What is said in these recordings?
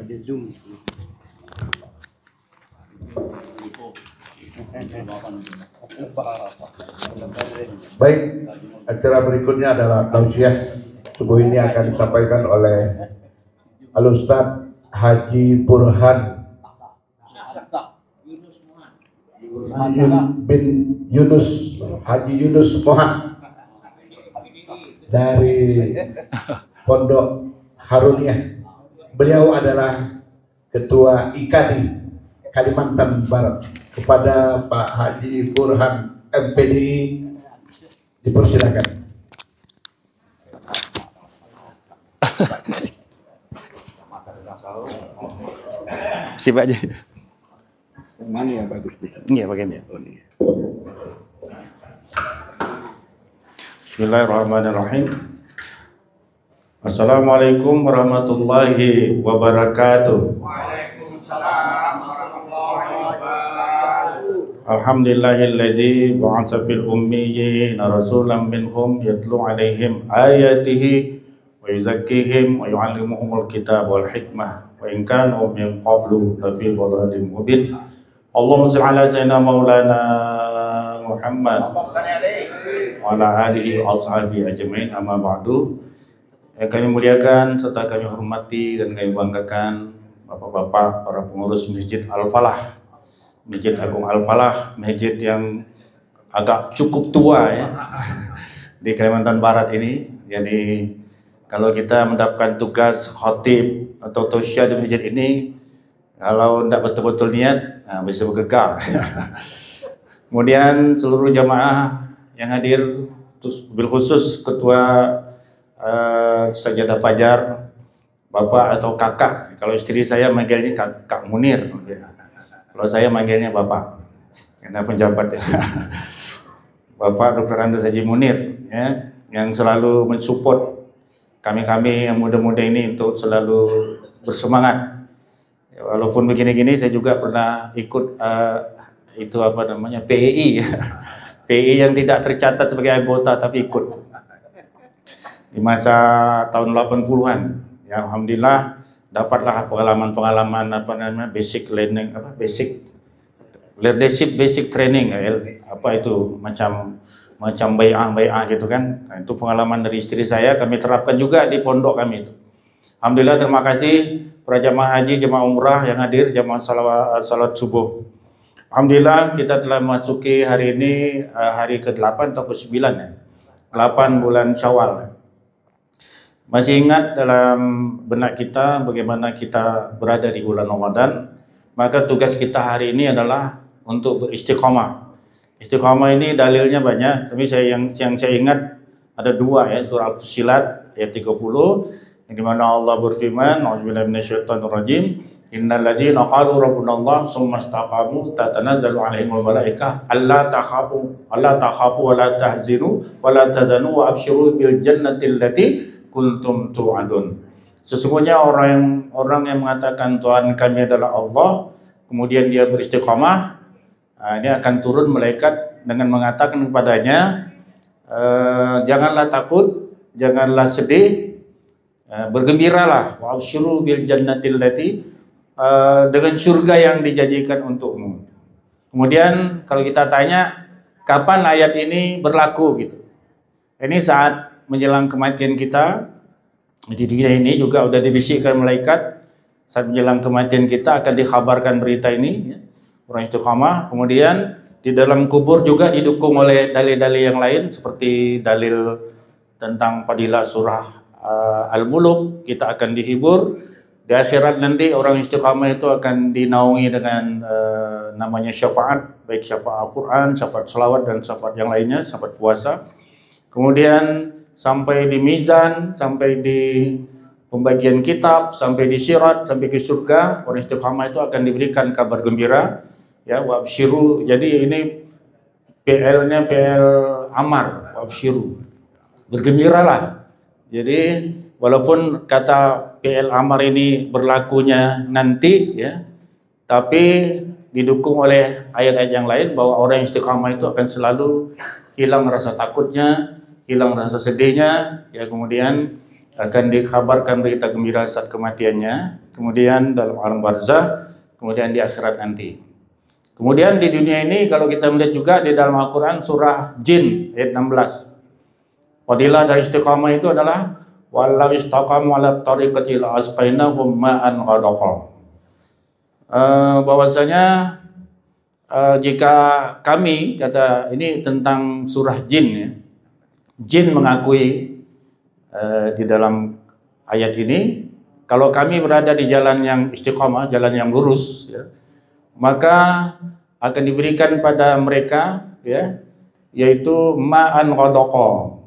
Ada Zoom. Baik, acara berikutnya adalah tausiah subuh ini akan disampaikan oleh Al-Ustaz Haji Burhan bin Yunus, Haji Yunus Mohan dari Pondok Haruniyah. Beliau adalah Ketua IKADI Kalimantan Barat. Kepada Pak Haji Burhan MPDI dipersilakan. Siapa aja? Mana yang bagus? Iya, bagaimana? Bismillahirrahmanirrahim. Assalamualaikum warahmatullahi wabarakatuh. Alhamdulillahilladzi ba'atsa fil ummiyina rasulan minhum yatlu 'alaihim ayatihi wa yuzakkihim wa yu'allimuhumul kitaba wal hikmah wa in kanu min qablu lafi dhalalin mubin. Allahumma shalli 'ala sayyidina maulana Muhammad wa ala alihi wa ashabihi ajmain, amma ba'du. Kami muliakan serta kami hormati dan kami banggakan Bapak-bapak para pengurus Masjid Al-Falah, Masjid Agung Al-Falah, masjid yang agak cukup tua ya di Kalimantan Barat ini. Jadi kalau kita mendapatkan tugas khotib atau tausiah di masjid ini, kalau tidak betul-betul niat, bisa bergegar. Kemudian seluruh jamaah yang hadir, bil khusus ketua Sajadah Fajar, Bapak atau Kakak. Kalau istri saya manggilnya Kak Munir. Kalau saya manggilnya Bapak, karena penjabat ya. Bapak Dr. Andes Haji Munir ya, yang selalu mensupport kami-kami yang muda-muda ini untuk selalu bersemangat. Ya, walaupun begini-gini, saya juga pernah ikut itu apa namanya, PEI. PEI yang tidak tercatat sebagai anggota tapi ikut di masa tahun 80-an. Ya, alhamdulillah dapatlah pengalaman-pengalaman apa namanya, basic learning, apa basic leadership, basic training, apa itu macam bai'ah gitu kan. Nah, itu pengalaman dari istri saya, kami terapkan juga di pondok kami itu. Alhamdulillah, terima kasih para jamaah haji, jamaah umrah yang hadir, jamaah salat subuh. Alhamdulillah kita telah memasuki hari ini hari ke-8 atau ke-9 ya. 8 bulan Syawal. Masih ingat dalam benak kita bagaimana kita berada di bulan Ramadan, maka tugas kita hari ini adalah untuk beristiqomah. Istiqomah ini dalilnya banyak, tapi yang saya ingat ada dua ya, surah Al-Fussilat ayat 30, yang dimana Allah berfirman, A'udzubillahi minasyaitonirrajim, innal ladzina qalu rabbunallah tsumma istaqamu tatanazzalu 'alaihimul malaikah alla takhafu wa la tahzinu wa la tazanu wa abshiru bil jannati allati kuntum tu'adun. Sesungguhnya orang yang mengatakan Tuhan kami adalah Allah, kemudian dia beristiqamah, ini akan turun malaikat dengan mengatakan kepadanya, janganlah takut, janganlah sedih, bergembiralah, wa absyiru bil jannatil lati, dengan surga yang dijanjikan untukmu. Kemudian kalau kita tanya kapan ayat ini berlaku gitu, ini saat menjelang kematian kita. Jadi dia ini juga sudah dibisikkan malaikat saat menjelang kematian kita akan dikhabarkan berita ini ya, orang istiqamah. Kemudian di dalam kubur juga didukung oleh dalil-dalil yang lain seperti dalil tentang fadilah surah Al-Muluk, kita akan dihibur. Di akhirat nanti orang istiqamah itu akan dinaungi dengan namanya syafaat, baik syafaat Al-Quran, syafaat salawat dan syafaat yang lainnya, syafaat puasa. Kemudian sampai di mizan, sampai di pembagian kitab, sampai di syirat, sampai ke surga, orang istiqamah itu akan diberikan kabar gembira ya, wabshiru. Jadi ini PL-nya PL amar, wabshiru, bergembiralah. Jadi walaupun kata PL amar ini berlakunya nanti ya, tapi didukung oleh ayat-ayat yang lain bahwa orang istiqamah itu akan selalu hilang rasa takutnya, hilang rasa sedihnya ya, kemudian akan dikabarkan berita gembira saat kematiannya, kemudian dalam alam barzah, kemudian di akhirat nanti. Kemudian di dunia ini kalau kita melihat juga di dalam Al-Quran surah Jin ayat 16. Fadilah dari istiqamah itu adalah walau istaqamu ala tariqati la asqainahum ma'an ghadaqa. Bahwasanya jika kami, kata ini tentang surah Jin ya. Jin mengakui di dalam ayat ini, kalau kami berada di jalan yang istiqamah, jalan yang lurus, ya, maka akan diberikan pada mereka, ya, yaitu ma'an ghadaqa,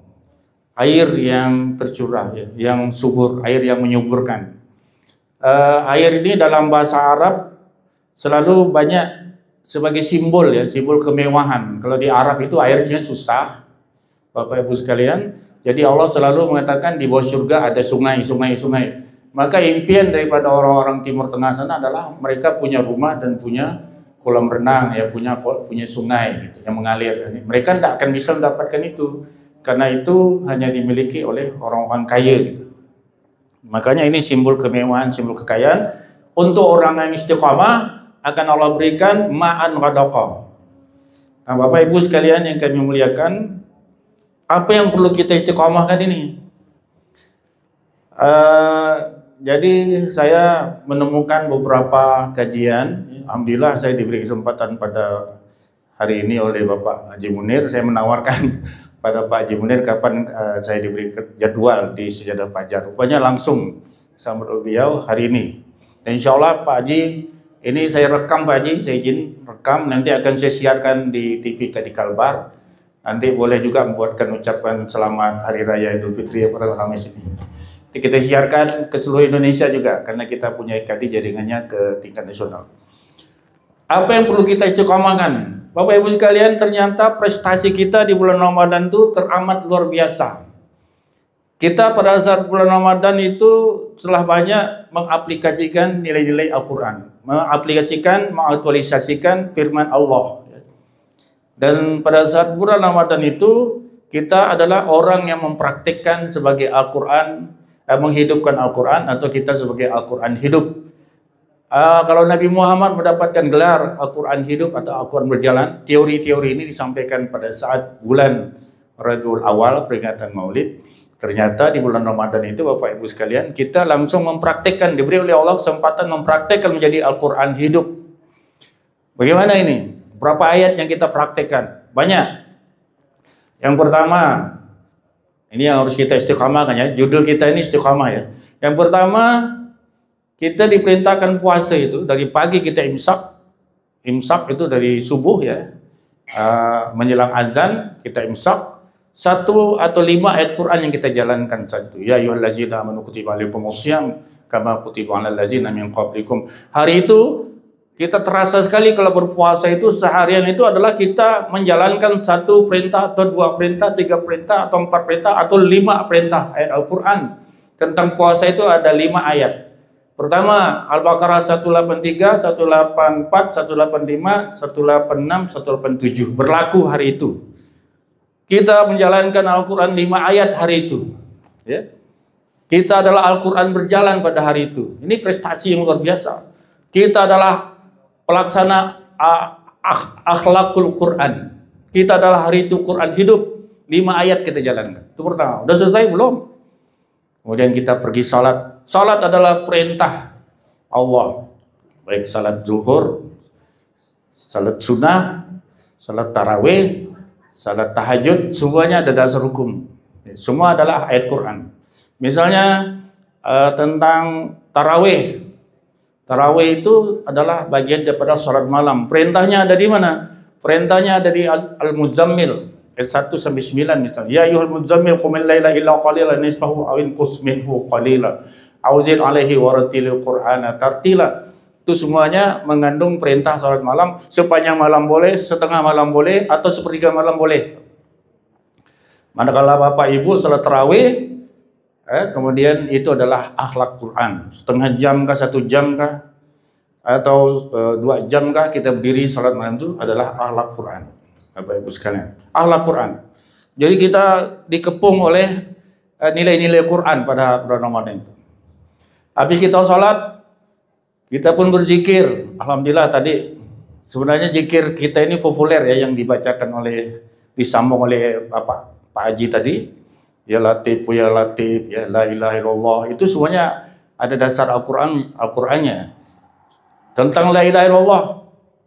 air yang tercurah, ya, yang subur, air yang menyuburkan. Air ini dalam bahasa Arab selalu banyak sebagai simbol, ya, simbol kemewahan. Kalau di Arab itu airnya susah, Bapak Ibu sekalian. Jadi Allah selalu mengatakan di bawah surga ada sungai. Maka impian daripada orang-orang Timur Tengah sana adalah mereka punya rumah dan punya kolam renang, ya, punya sungai gitu, yang mengalir. Mereka tidak akan bisa mendapatkan itu karena itu hanya dimiliki oleh orang-orang kaya gitu. Makanya ini simbol kemewahan, simbol kekayaan. Untuk orang yang istiqamah akan Allah berikan ma'an ghadaqa. Nah, Bapak Ibu sekalian yang kami muliakan, apa yang perlu kita istiqamahkan ini? Jadi saya menemukan beberapa kajian. Alhamdulillah saya diberi kesempatan pada hari ini oleh Bapak Haji Munir. Saya menawarkan pada Pak Haji Munir kapan saya diberi jadwal di Sejadah Fajar. Rupanya langsung sama beliau hari ini. Dan insya Allah Pak Haji, ini saya rekam Pak Haji, saya izin rekam, nanti akan saya siarkan di TV Kadi Kalbar. Nanti boleh juga membuatkan ucapan selamat Hari Raya Idul Fitri pada Kamis ini. Nanti kita siarkan ke seluruh Indonesia juga, karena kita punya IKADI jaringannya ke tingkat nasional. Apa yang perlu kita istiqomahkan? Bapak Ibu sekalian, ternyata prestasi kita di bulan Ramadan itu teramat luar biasa. Kita pada saat bulan Ramadan itu telah banyak mengaplikasikan nilai-nilai Al-Quran, mengaktualisasikan firman Allah. Dan pada saat bulan Ramadan itu kita adalah orang yang mempraktikkan sebagai Al-Quran, menghidupkan Al-Quran, atau kita sebagai Al-Quran hidup. Kalau Nabi Muhammad mendapatkan gelar Al-Quran hidup atau Al-Quran berjalan, teori-teori ini disampaikan pada saat bulan Rabiul Awal, peringatan Maulid. Ternyata di bulan Ramadan itu Bapak Ibu sekalian, kita langsung mempraktikkan, diberi oleh Allah kesempatan mempraktikkan menjadi Al-Quran hidup. Bagaimana ini? Berapa ayat yang kita praktekkan? Banyak. Yang pertama, ini yang harus kita istiqamahkan ya. Judul kita ini istiqamah ya. Yang pertama, kita diperintahkan puasa itu dari pagi kita imsak. Imsak itu dari subuh ya. Menjelang azan kita imsak. 1 atau 5 ayat Quran yang kita jalankan satu. Ya ayyuhallazina amanu kutiba alaikumus syiyam kama kutiba alal ladzina min qablikum. Hari itu kita terasa sekali kalau berpuasa itu seharian itu adalah kita menjalankan 1 perintah atau 2 perintah, 3 perintah atau 4 perintah atau 5 perintah ayat Al-Quran. Tentang puasa itu ada 5 ayat. Pertama, Al-Baqarah 183, 184, 185, 186, 187. Berlaku hari itu. Kita menjalankan Al-Quran 5 ayat hari itu. Ya. Kita adalah Al-Quran berjalan pada hari itu. Ini prestasi yang luar biasa. Kita adalah pelaksana akhlakul Quran. Kita adalah hari itu Quran hidup. 5 ayat kita jalankan. Itu pertama. Udah selesai belum? Kemudian kita pergi salat. Salat adalah perintah Allah. Baik salat zuhur, salat sunnah, salat tarawih, salat tahajud, semuanya ada dasar hukum. Semua adalah ayat Quran. Misalnya tentang tarawih. Tarawih itu adalah bagian daripada salat malam. Perintahnya ada di mana? Perintahnya ada di Al-Muzammil ayat 1 sampai 9 misalnya. Ya ayyuhal muzammil qumil laila illa qalilan nisfahu aw inqus minhu qalila aw zid alaihi warattilil qur'ana tartila. Itu semuanya mengandung perintah salat malam. Sepanjang malam boleh, setengah malam boleh, atau sepertiga malam boleh. Manakala Bapak Ibu salat tarawih, kemudian itu adalah akhlak Quran. Setengah jam kah, 1 jam kah, atau 2 jam kah kita berdiri salat malam, itu adalah akhlak Quran. Bapak Ibu sekalian, akhlak Quran. Jadi kita dikepung oleh nilai-nilai Quran pada bulan Ramadan itu. Habis kita sholat, kita pun berzikir. Alhamdulillah tadi sebenarnya zikir kita ini populer ya, yang dibacakan disambung oleh Pak Haji tadi. Ya Latif, ya Latif, ya La ilaha illallah. Itu semuanya ada dasar Al-Qur'annya. Tentang La ilaha illallah,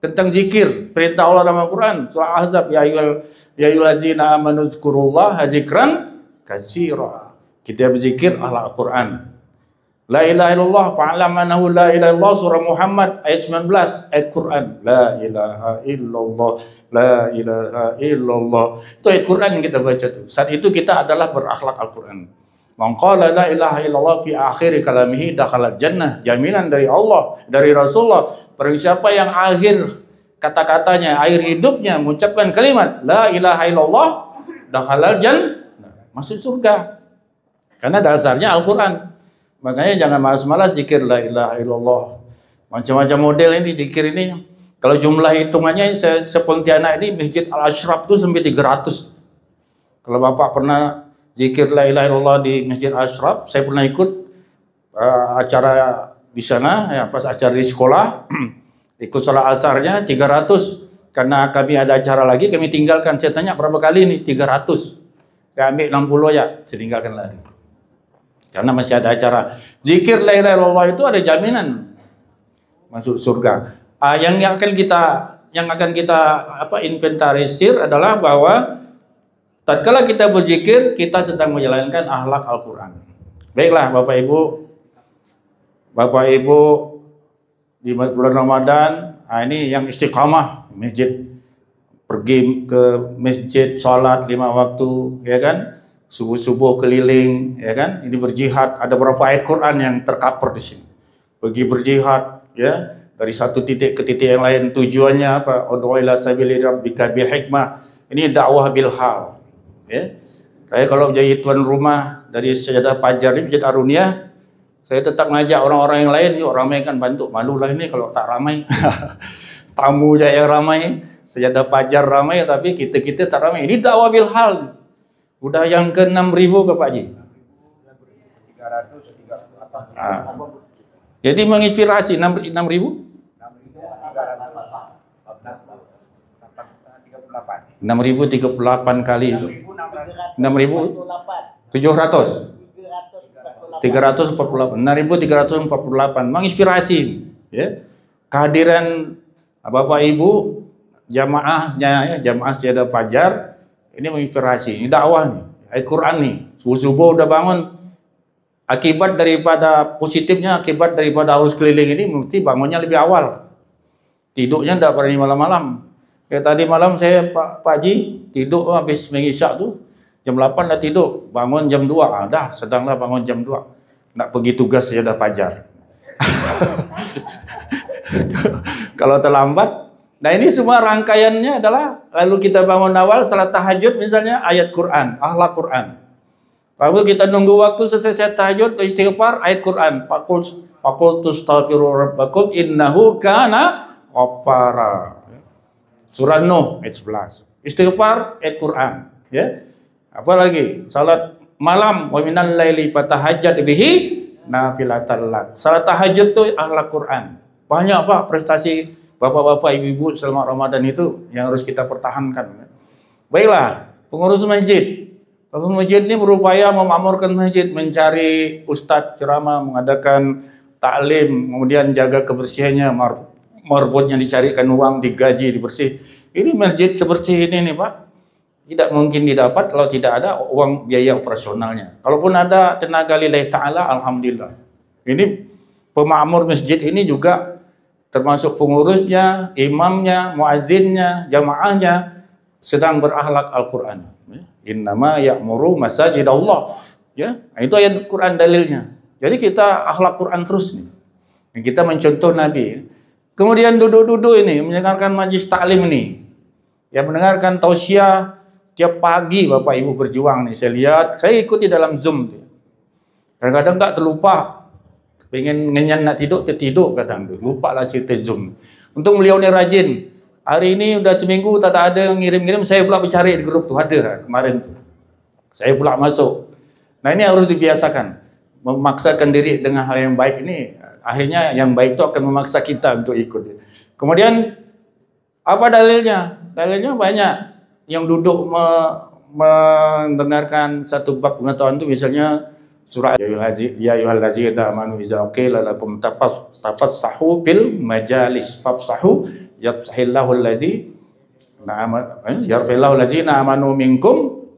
tentang zikir, perintah Allah dalam Al-Quran. Surah Ahzab, ya ayyuhallazina amanu dzkurullaha dzikran katsira. Kita berzikir Al-Quran. La ilaha illallah fa'lam annahu la ilaha illallah, surah Muhammad ayat 19 ayat Quran. La ilaha illallah, la ilaha illallah. Itu ayat Quran yang kita baca tuh. Saat itu kita adalah berakhlak Al-Quran. Man qala la ilaha illallah fi akhir kalamihi dakhala jannah, jaminan dari Allah, dari Rasulullah. Barang siapa yang akhir kata-katanya, akhir hidupnya mengucapkan kalimat la ilaha illallah, dakhala jannah, masuk surga. Karena dasarnya Al-Quran. Makanya jangan malas-malas zikir la ilaha illallah. Macam-macam model ini zikir ini. Kalau jumlah hitungannya Pontianak ini Masjid Al-Ashraf itu sampai 300. Kalau Bapak pernah zikir la ilaha illallah di Masjid Al-Ashraf, saya pernah ikut acara di sana ya, pas acara di sekolah. Ikut sholat asarnya 300. Karena kami ada acara lagi, kami tinggalkan. Saya tanya berapa kali ini? 300. Saya ambil 60 ya, saya tinggalkan lari. Karena masih ada acara. Zikir la ilaha illallah itu ada jaminan masuk surga. Yang akan kita inventarisir adalah bahwa tatkala kita berzikir, kita sedang menjalankan akhlak Al-Quran. Baiklah Bapak Ibu di bulan Ramadan, ini yang istiqamah masjid, pergi ke masjid, sholat 5 waktu, ya kan? Subuh-subuh keliling, ya kan? Ini berjihad. Ada beberapa ayat Quran yang tercover di sini. Pergi berjihad, ya, dari satu titik ke titik yang lain. Tujuannya apa? Ud'u ila sabili rabbika bil hikmah. Ini dakwah bil hal. Ya. Saya kalau jadi tuan rumah dari Sajadah Fajar di Masjid Arunia, saya tetap ngajak orang-orang yang lain, yuk ramaikan, bantu. Malu lah ini kalau tak ramai. Tamu aja yang ramai, Sajadah Fajar ramai, tapi kita tak ramai. Ini dakwah bil hal. Udah yang ke 6.000 ke Pak Haji. 338. Jadi menginspirasi 6.000? 6.038 kali itu. 6.700. 348. 6.348 menginspirasi, ya. Kehadiran Bapak Ibu jamaahnya, ya, jamaah Sajadah Fajar ini menginspirasi. Ini dakwah nih, ayat Quran nih. Subuh-subuh udah bangun. Akibat daripada positifnya, akibat daripada harus keliling ini, mesti bangunnya lebih awal. Tidurnya tidak berani malam-malam. Kayak tadi malam saya Pak Haji tidur habis mengisyak tuh jam 8 dah tidur, bangun jam 2. Dah sedanglah bangun jam 2. Nak pergi tugas Sajadah Fajar. Kalau terlambat. Nah ini semua rangkaiannya adalah lalu kita bangun awal salat tahajud misalnya ayat Quran, akhlak Quran. Lalu kita nunggu waktu selesai tahajud istighfar ayat Quran. Faqul tastaghfiru rabbakum innahu kana ghaffara. Surah Nuh ayat 11. Istighfar ayat Quran, ya. Apalagi salat malam wa minal laili fatahajjad bihi nafilatan lak. Salat tahajud itu akhlak Quran. Banyak Pak prestasi Bapak-bapak, ibu-ibu selama Ramadan itu yang harus kita pertahankan. Baiklah, pengurus masjid. Pengurus masjid ini berupaya memakmurkan masjid, mencari ustadz ceramah, mengadakan taklim, kemudian jaga kebersihannya, marbotnya dicarikan uang, digaji, dibersih. Ini masjid sebersih ini nih Pak, tidak mungkin didapat kalau tidak ada uang biaya operasionalnya. Kalaupun ada tenaga lillahi ta'ala, alhamdulillah. Ini pemakmur masjid ini juga termasuk pengurusnya, imamnya, muazzinnya, jamaahnya sedang berakhlak Al-Quran. Innama ya'muru masajid Allah. Ya, itu ayat Quran dalilnya. Jadi kita akhlak Quran terus nih. Kita mencontoh Nabi. Kemudian duduk-duduk ini mendengarkan majlis taklim ini. Ya, mendengarkan tausiah tiap pagi Bapak Ibu berjuang nih. Saya lihat, saya ikuti dalam Zoom. Kadang-kadang enggak terlupa. Pengen ngenyan nak tidur, tertidur kadang tu. Lupa lah cerita Zoom. Untuk beliau ni rajin. Hari ini udah seminggu tak ada yang ngirim-ngirim. Saya pula mencari di grup tu ada kemarin tu. Saya pula masuk. Nah ini harus dibiasakan. Memaksakan diri dengan hal yang baik ini, akhirnya yang baik itu akan memaksa kita untuk ikut. Kemudian apa dalilnya? Dalilnya banyak. Yang duduk mendengarkan satu bab pengetahuan itu misalnya surah ya ayyuhallazina amanu iza qila lakum tafassahu fil majalis fafsahu yafsahillahu allazina amanu minkum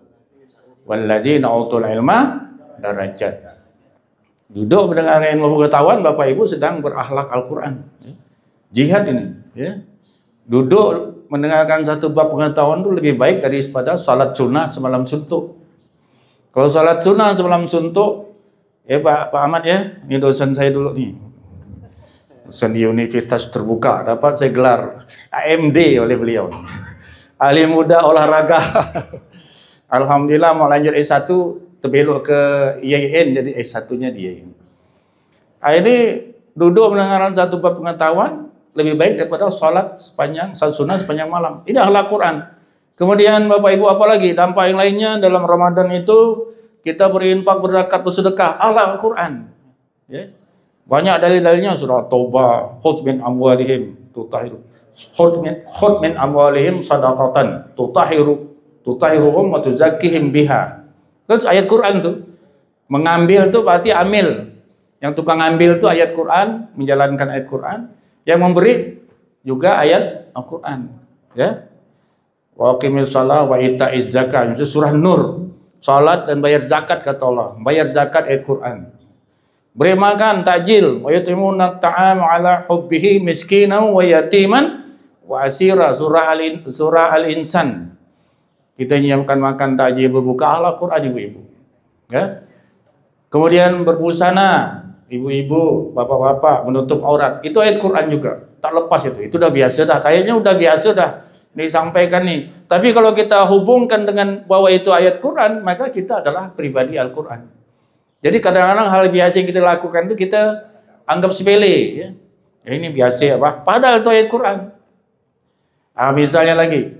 wallazina utul ilma darajat. Duduk mendengarkan ilmu pengetahuan, Bapak Ibu sedang berakhlak Al-Quran. Jihad ini. Ya. Duduk mendengarkan satu bab pengetahuan itu lebih baik daripada salat sunnah semalam suntuk. Kalau salat sunnah semalam suntuk, Pak Ahmad ya, ini dosen saya dulu nih. Dosen di Universitas Terbuka, dapat saya gelar AMD oleh beliau. Ahli muda olahraga. Alhamdulillah mau lanjut S1, terbelok ke IAIN, jadi S1-nya di IAIN. Ini duduk mendengarkan satu bab pengetahuan lebih baik daripada salat sunnah sepanjang malam. Ini akhlak Quran. Kemudian Bapak Ibu apalagi dampak yang lainnya dalam Ramadan itu kita berinfak, berzakat, bersedekah, akhlak Quran. Ya. Banyak dalil-dalilnya surah Taubah, khudz min amwalihim tutahhiru. Khudz min amwalihim shadaqatan tutahhiruhum wa tuzakkihim biha. Terus ayat Quran tuh, mengambil tuh berarti amil. Yang tukang ambil tuh ayat Quran, menjalankan ayat Quran. Yang memberi juga ayat Al-Quran. Ya. Wa aqimis shalah wa ita'iz zakat. Itu surah Nur. Salat dan bayar zakat kata Allah. Bayar zakat ayat Quran. Beri makan takjil. Wa yutimuna ta'am ala hubbihi miskinan wa yatiman wa asira. Surah Al-Insan. Kita menyiapkan makan takjil berbuka akhlak Quran ibu-ibu. Ya. Kemudian berbusana, ibu-ibu, bapak-bapak menutup aurat. Itu ayat Quran juga. Tak lepas itu. Itu udah biasa dah. Kayaknya udah biasa dah disampaikan nih. Tapi kalau kita hubungkan dengan bahwa itu ayat Quran, maka kita adalah pribadi Al-Quran. Jadi kadang-kadang hal biasa yang kita lakukan itu kita anggap sepele. Ya, ini biasa apa? Padahal itu ayat Quran. Misalnya lagi.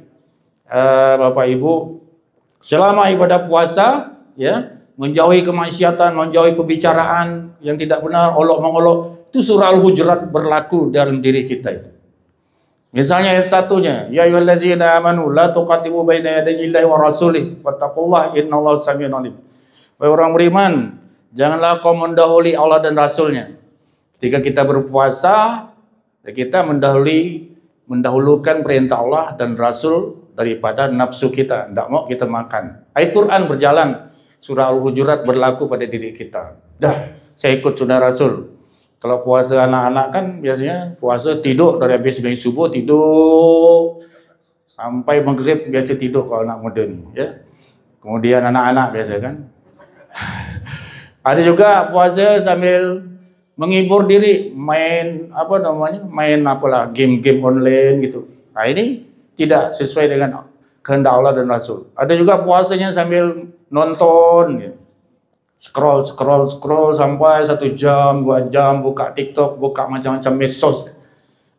Bapak Ibu, selama ibadah puasa, ya, menjauhi kemaksiatan, menjauhi pembicaraan yang tidak benar, olok-mengolok, itu surah Al-Hujurat berlaku dalam diri kita itu. Misalnya ayat satunya, ya ayyuhallazina amanu la tuqaddimu baina yadayillahi wa rasulih wattaqullaha innallaha samiun alim. Wahai orang beriman, janganlah kau mendahului Allah dan Rasulnya. Ketika kita berpuasa, kita mendahulukan perintah Allah dan Rasul daripada nafsu kita. Tidak mau kita makan. Ayat Quran berjalan. Surah Al-Hujurat berlaku pada diri kita. Dah, saya ikut sunnah Rasul. Kalau puasa anak-anak kan biasanya puasa tidur dari habis dari subuh tidur sampai maghrib biasa tidur kalau anak muda ni. Ya. Kemudian anak-anak biasa kan. Ada juga puasa sambil menghibur diri, main game-game online gitu. Nah ini tidak sesuai dengan kehendak Allah dan Rasul. Ada juga puasanya sambil nonton, ya. Scroll sampai 1 jam, 2 jam, buka TikTok, buka macam-macam medsos.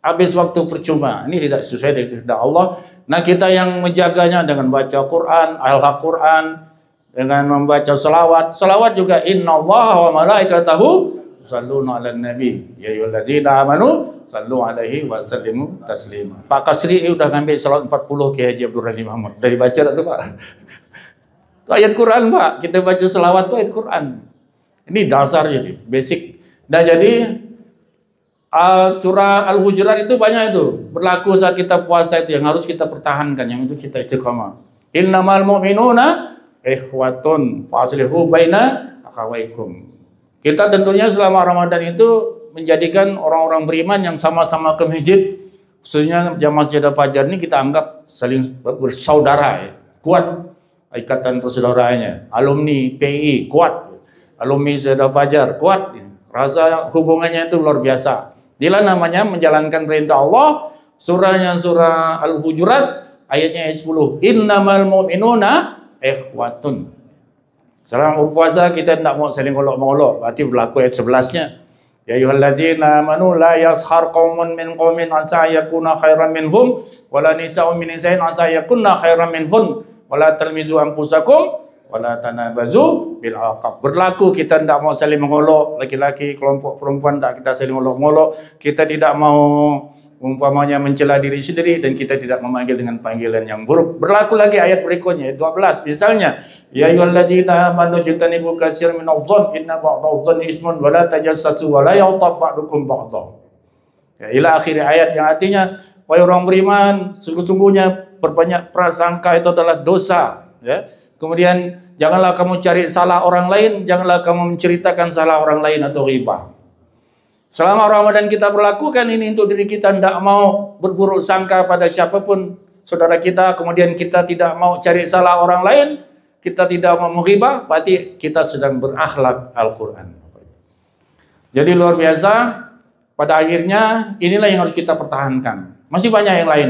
Habis waktu percuma. Ini tidak sesuai dengan kehendak Allah. Nah kita yang menjaganya dengan baca Quran, Al-Quran, dengan membaca selawat. Selawat juga innallaha wa malaikatahu yusalluna 'alan nabi ya ayyuhallazina amanu sallu 'alaihi wa sallimu taslima. Pak Kasri udah ngambil selawat 40 Kiai Haji Abdul Rahim Muhammad. Dari baca tak tu Pak? Itu ayat Quran Pak. Kita baca selawat tu ayat Quran. Ini dasar jadi basic. Dan jadi surah Al-Hujurat itu banyak itu berlaku saat kita puasa itu yang harus kita pertahankan, yang itu kita istiqamah. Innamal mu'minuna ikhwatun faslihu baina akhawaikum. Kita tentunya selama Ramadan itu menjadikan orang-orang beriman yang sama-sama ke masjid, khususnya jamaah Sajadah Fajar ini kita anggap saling bersaudara, ya. Kuat ikatan persaudaranya. Alumni PI kuat, alumni Sajadah Fajar kuat, ya. Rasa hubungannya itu luar biasa. Inilah namanya menjalankan perintah Allah. Surahnya surah Al-Hujurat, ayatnya ayat 10. Innamal mu'minuna ikhwatun. Selama berpuasa kita tidak mau saling olok-olok, berarti berlaku ayat 11-nya. Ya ayyuhallazina amanu la yashar qaumun min qaumin asa yakuna khairan minhum wala nisa'un min nisa'in asa yakunna khairan minhun wala talmizu anfusakum wala tanabazu bil alqab. Berlaku kita tidak mau saling mengolok, laki-laki kelompok perempuan tak kita saling mengolok-ngolok, kita tidak mau umpamanya mencela diri sendiri, dan kita tidak memanggil dengan panggilan yang buruk. Berlaku lagi ayat berikutnya 12 misalnya, ya ayyuhallazina amanu jtanibu katsiran minadh-dhann inna ba'dadh-dhanni ismun wa la tajassasu wa la yaghtab ba'dukum ba'dha. Ya, ila akhir ayat, yang artinya wahai orang beriman, sungguh-sungguhnya berbanyak prasangka itu adalah dosa, ya. Kemudian janganlah kamu cari salah orang lain, janganlah kamu menceritakan salah orang lain atau ghibah. Selama Ramadan kita berlakukan ini untuk diri kita, tidak mau berburuk sangka pada siapapun saudara kita, kemudian kita tidak mau cari salah orang lain, kita tidak mau menghibah, berarti kita sedang berakhlak Al-Quran. Jadi luar biasa, pada akhirnya inilah yang harus kita pertahankan. Masih banyak yang lain.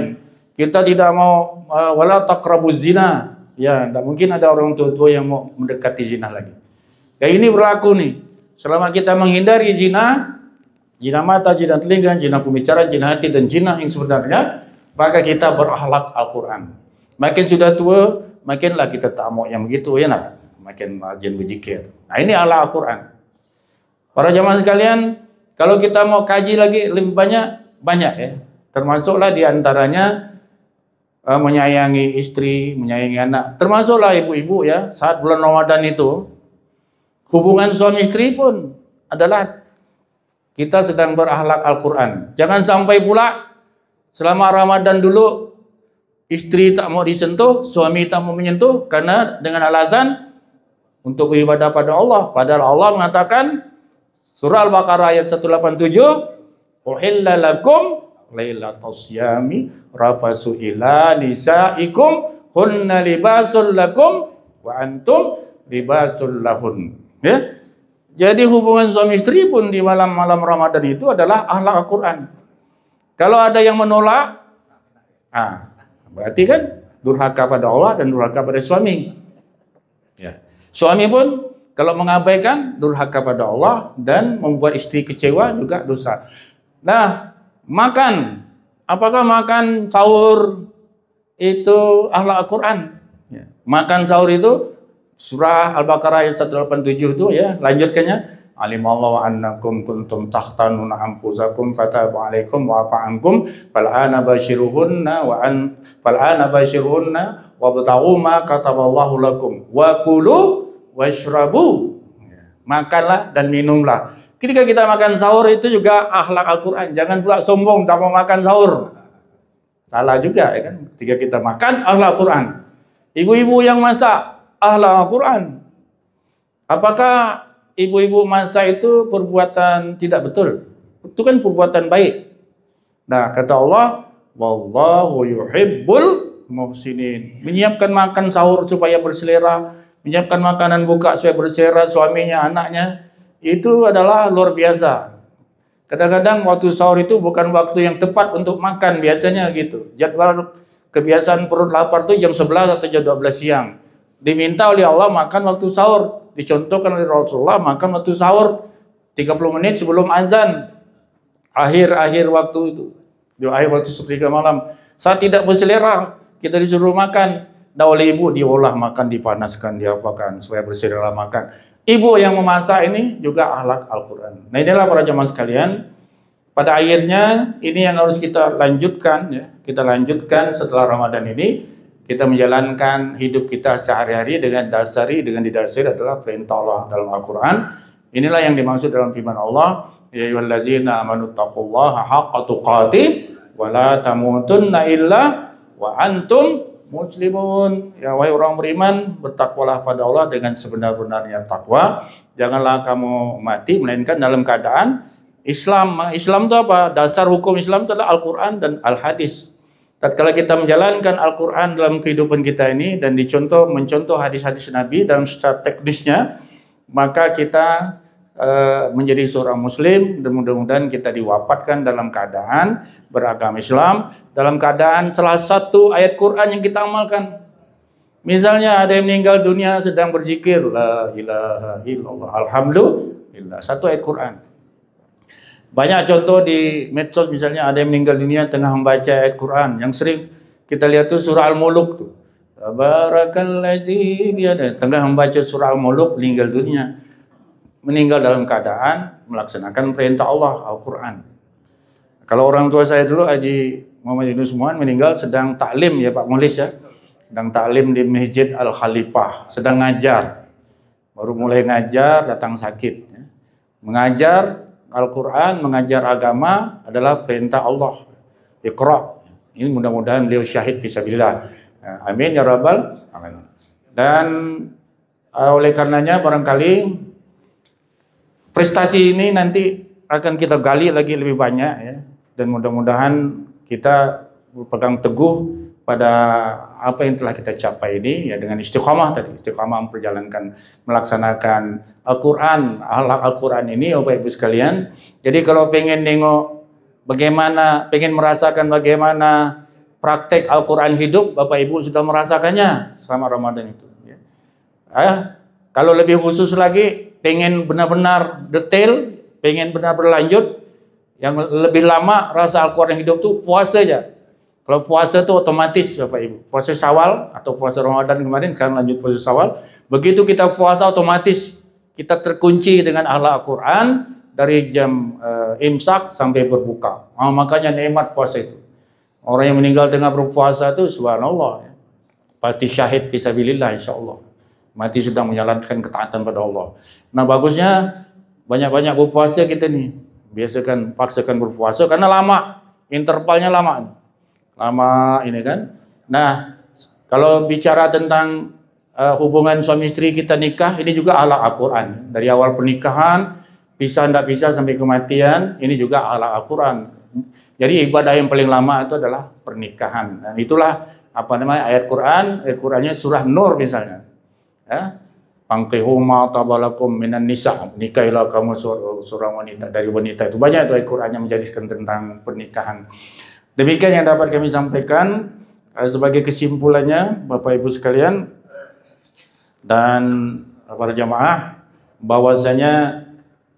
Kita tidak mau wala taqrabuz zina. Ya, tidak mungkin ada orang tua yang mau mendekati zina lagi. Ya, ini berlaku nih. Selama kita menghindari zina, zina mata, zina telinga, zina pembicaraan, zina hati, dan zina yang sebenarnya, maka kita berakhlak Al-Quran. Makin sudah tua, makinlah kita tak mau yang begitu, ya nak? Makin rajin berzikir. Nah, ini ala Al-Quran. Para jamaah sekalian, kalau kita mau kaji lagi lebih banyak ya. Termasuklah diantaranya menyayangi istri, menyayangi anak. Termasuklah ibu-ibu ya, saat bulan Ramadan itu, hubungan suami istri pun adalah kita sedang berakhlak Al-Quran. Jangan sampai pula selama Ramadan dulu istri tak mau disentuh, suami tak mau menyentuh karena dengan alasan untuk beribadah pada Allah. Padahal Allah mengatakan surah Al-Baqarah ayat 187, uhilla lakum lailatus syami rafasu ila nisaikum hunna libasul lakum wa antum libasul lahun. Ya. Jadi hubungan suami istri pun di malam-malam Ramadan itu adalah akhlak Al-Quran. Kalau ada yang menolak, berarti kan durhaka pada Allah dan durhaka pada suami. Ya. Suami pun kalau mengabaikan durhaka pada Allah dan membuat istri kecewa juga dosa. Nah, makan. Apakah makan sahur itu akhlak Al-Quran? Ya. Makan sahur itu surah Al-Baqarah ayat 187 itu ya, lanjutkannya. Alimallahu annakum kuntum tahtanuna anfusakum fataba alaikum wa afa ankum fal'ana bashiruhunna wabtaghu ma kataballahu lakum wa kulu washrabu. Makanlah dan minumlah. Ketika kita makan sahur itu juga akhlak Al-Quran. Jangan pula sombong tak mau makan sahur. Salah juga ya kan. Ketika kita makan akhlak Al-Quran. Ibu-ibu yang masak akhlak Al-Quran. Apakah ibu-ibu masak itu perbuatan tidak betul? Itu kan perbuatan baik. Nah, kata Allah, wallahu yuhibbul muhsinin. Menyiapkan makan sahur supaya berselera, menyiapkan makanan buka supaya berselera suaminya, anaknya, itu adalah luar biasa. Kadang-kadang waktu sahur itu bukan waktu yang tepat untuk makan biasanya gitu. Jadwal kebiasaan perut lapar itu jam 11 atau jam 12 siang. Diminta oleh Allah makan waktu sahur. Dicontohkan oleh Rasulullah makan waktu sahur 30 menit sebelum azan. Akhir waktu itu. Di akhir waktu sepertiga malam. Saat tidak berselera, kita disuruh makan. Nah, oleh ibu diolah makan, dipanaskan, diapakan supaya berselera makan. Ibu yang memasak ini juga akhlak Al-Quran. Nah, inilah para jamaah sekalian. Pada akhirnya ini yang harus kita lanjutkan ya. Kita lanjutkan setelah Ramadan ini. Kita menjalankan hidup kita sehari-hari dengan didasari adalah perintah Allah dalam Al-Quran. Inilah yang dimaksud dalam firman Allah, ya ayyuhallazina amanu taqullaha haqqa tuqatih wa la tamutunna illa wa antum muslimun. Ya wahai orang beriman, bertakwalah pada Allah dengan sebenar-benarnya takwa. Janganlah kamu mati melainkan dalam keadaan Islam. Islam itu apa? Dasar hukum Islam itu adalah Al-Quran dan Al-Hadis. Tatkala kita menjalankan Al-Quran dalam kehidupan kita ini dan mencontoh hadis-hadis Nabi dalam secara teknisnya, maka kita menjadi seorang Muslim dan mudah-mudahan kita diwafatkan dalam keadaan beragama Islam, dalam keadaan salah satu ayat Quran yang kita amalkan. Misalnya ada yang meninggal dunia sedang berzikir, la ilaha illallah, alhamdulillah, satu ayat Quran. Banyak contoh di medsos, misalnya ada yang meninggal dunia tengah membaca ayat Quran. Yang sering kita lihat tuh surah Al-Muluk tuh. Tabarakalladzi biyadihi, tengah membaca surah Al-Mulk meninggal dunia. Meninggal dalam keadaan melaksanakan perintah Allah, Al-Quran. Kalau orang tua saya dulu, Haji Muhammad Yunus Muhan, meninggal sedang taklim ya Pak Mulis ya. Sedang taklim di Masjid Al-Khalifah, sedang ngajar. Baru mulai ngajar, datang sakit. Ya. Mengajar Al-Quran, mengajar agama adalah perintah Allah. Iqra. Ini mudah-mudahan beliau syahid fisabilillah. Amin ya rabbal alamin. Dan oleh karenanya barangkali prestasi ini nanti akan kita gali lagi lebih banyak ya, dan mudah-mudahan kita berpegang teguh pada apa yang telah kita capai ini ya, dengan istiqamah tadi, istiqamah memperjalankan, melaksanakan Al-Quran, akhlak Al-Quran ini Bapak Ibu sekalian. Jadi kalau pengen nengok bagaimana, pengen merasakan bagaimana praktek Al-Quran hidup, Bapak Ibu sudah merasakannya selama Ramadan itu ya. Kalau lebih khusus lagi, pengen benar-benar detail, pengen benar berlanjut, yang lebih lama rasa Al-Quran hidup tuh puasa aja. Kalau puasa tuh otomatis Bapak Ibu, puasa Syawal atau puasa Ramadan kemarin, sekarang lanjut puasa Syawal. Begitu kita puasa otomatis kita terkunci dengan akhlak Al-Quran dari jam imsak sampai berbuka. Makanya nikmat puasa itu. Orang yang meninggal dengan berpuasa itu subhanallah ya. Pasti syahid fisabilillah insyaallah. Mati sudah menjalankan ketaatan pada Allah. Nah bagusnya banyak-banyak berpuasa kita nih. Biasakan, paksakan berpuasa karena lama. Intervalnya lama. Lama ini kan. Nah kalau bicara tentang hubungan suami istri kita nikah, ini juga akhlak Al-Quran. Dari awal pernikahan, pisah tidak pisah sampai kematian, ini juga akhlak Al-Quran. Jadi ibadah yang paling lama itu adalah pernikahan. Dan itulah apa namanya ayat Quran, ayat Qurannya surah Nur misalnya. Ya, Panqihu ma tabalakum minan nisa, nikahilah kamu seorang wanita dari wanita. Itu banyak itu ayat Quran yang menjelaskan tentang pernikahan. Demikian yang dapat kami sampaikan sebagai kesimpulannya Bapak Ibu sekalian dan para jamaah, bahwasanya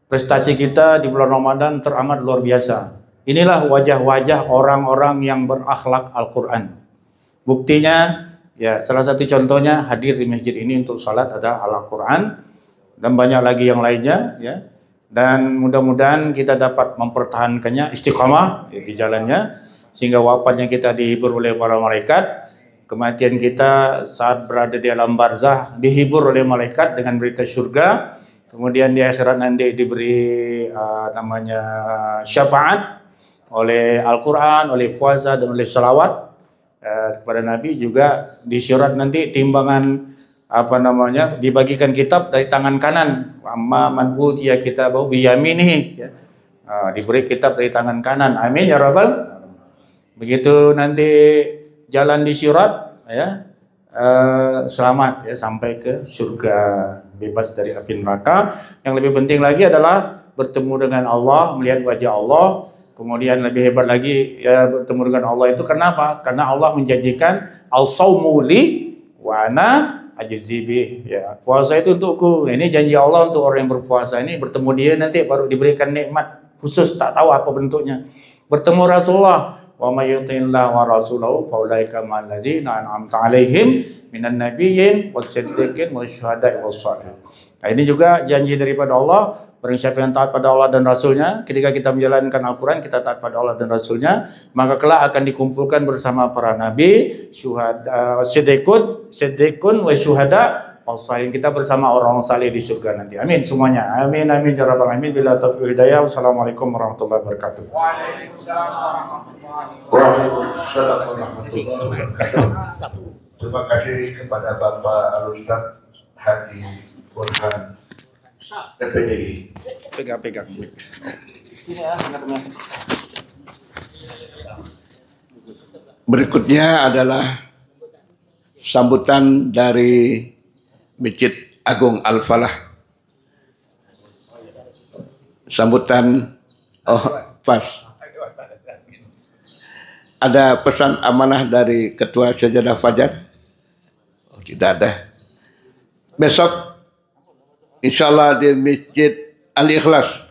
prestasi kita di bulan Ramadan teramat luar biasa. Inilah wajah-wajah orang-orang yang berakhlak Al-Quran. Buktinya ya, salah satu contohnya hadir di masjid ini untuk salat ada Al-Quran, dan banyak lagi yang lainnya ya. Dan mudah-mudahan kita dapat mempertahankannya istiqamah ya, di jalannya, sehingga wafatnya kita dihibur oleh para malaikat, kematian kita saat berada di alam barzah dihibur oleh malaikat dengan berita surga, kemudian di akhirat nanti diberi namanya syafaat oleh Al-Quran, oleh puasa dan oleh salawat kepada Nabi. Juga di syarat nanti timbangan apa namanya dibagikan kitab dari tangan kanan, amma man utiya kitabahu biyaminihi ya. Diberi kitab dari tangan kanan. Amin ya rabbal. Begitu nanti jalan di syarat ya, selamat ya sampai ke surga, bebas dari api neraka. Yang lebih penting lagi adalah bertemu dengan Allah, melihat wajah Allah. Kemudian lebih hebat lagi ya, bertemu dengan Allah itu kenapa? Karena Allah menjanjikan al-saumu li wa ana ajzi bih ya. Puasa itu untukku. Ini janji Allah untuk orang yang berpuasa ini, bertemu dia nanti baru diberikan nikmat khusus, tak tahu apa bentuknya. Bertemu Rasulullah, wa may yuti'illah wa rasulahu fa ulaika ma'al ladzina an'amta 'alaihim minan nabiyyin was-siddiqin wasyuhada'i was-shalihin. Nah, ini juga janji daripada Allah. Barang siapa yang taat pada Allah dan Rasulnya, ketika kita menjalankan Al-Quran, kita taat pada Allah dan Rasulnya, maka kelak akan dikumpulkan bersama para nabi, syuhada, siddiqun wa syuhada, yang kita bersama orang saleh di surga nanti. Amin semuanya. Amin amin ya rabbal alamin. Bila taufiq hidayah. Wassalamualaikum warahmatullahi wabarakatuh. Waalaikumsalam warahmatullahi wabarakatuh. Terima kasih kepada Bapak Al-Ustaz Haji Burhan TPDI. Pegang. Berikutnya adalah sambutan dari Masjid Agung Al-Falah. Sambutan pas. Ada pesan amanah dari Ketua Sajadah Fajar? Oh, tidak ada. Besok insyaallah di Masjid Al-Ikhlas